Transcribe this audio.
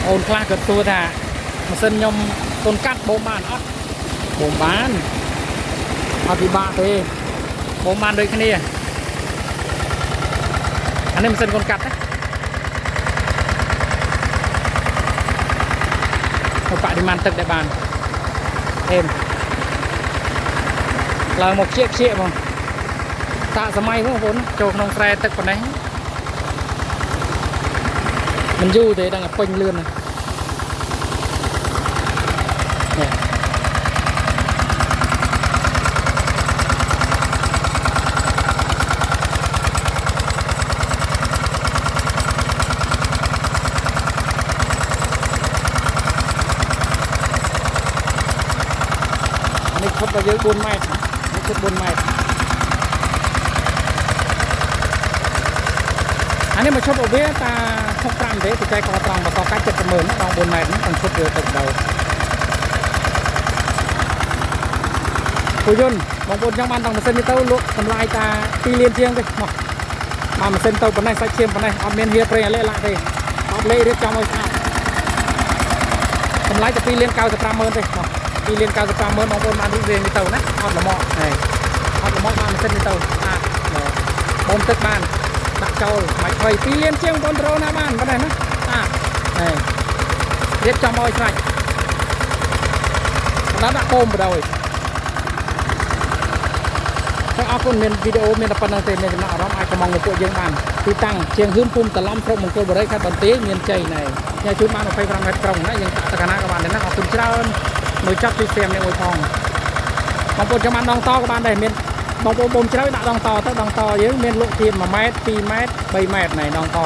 អូនខ្លះក៏សួរថាម៉ាស៊ីនខ្ញុំកូនកាត់បូមបានអត់បូមបានអត់ពិបាកទេបូមបានដូចគ្នាអានេះម៉ាស៊ីនកូនកាត់ណាបរិមាណទឹកដែលបានអេមឡើងមកជាហ្មងតាសម័យបងប្អូនចូលក្នុងស្រែទឹកប៉ុណ្ណេះមិនយូរទេដល់ពេញលឿននេះឈុតរបស់យើង4ម៉ែត្រនេះឈុត4ម៉ែត្រអានេះមកឈុតរបស់វាតា65ទេបច្ចេកកត្រង់បន្តកាច់70000ដល់4ម៉ែត្រហ្នឹងឈុតវាទឹកដល់ពូយន្តបងប្អូនចង់បានដល់ម៉ាស៊ីននេះទៅលក់តម្លៃតា2លានជាងទេមកម៉ាស៊ីនទៅប៉ុណ្ណេះសាច់ឈាមប៉ុណ្ណេះអត់មានហៀប្រេងអាលេឡាក់ទេអត់លេរៀបចំឲ្យស្អាតតម្លៃតែ2លាន950000ទេមក2លាន950000បងប្អូនបានរីករាយនេះទៅណាអត់ល្មមហើយអត់ល្មមបានម៉ាស៊ីននេះទៅអាចបូមទឹកបានដាក់ចូលមិនខ្វៃ2លានជាងបងប្អូនណាបានប៉ុណ្ណេះណាអាចហើយរៀបចំឲ្យស្រេចសម្រាប់ដាក់បូមបដ ơi សូមអរគុណមានវីដេអូមានតែប៉ុណ្្នឹងទេមានចំណាប់អារម្មណ៍អាចកំងពួកយើងបានទីតាំងជាងហ៊ឿនភូមិតឡំស្រុកមង្គលបុរីខេត្តបន្ទាយមានជ័យណែញ៉ាំជូនបាន25ម៉ែត្រក្រុងណាយើងដាក់ទៅកណាក៏បានដែរណាអរគុណច្រើនមួយចាប់ទីស្រាមនេះមួយផងបងប្អូនចាំបានដងតក៏បានដែរមានបងប្អូនបូមជ្រៅដាក់ដងតទៅដងតយើងមានលក់ទៀត1ម៉ែត្រ2ម៉ែត្រ3ម៉ែត្រណែដងត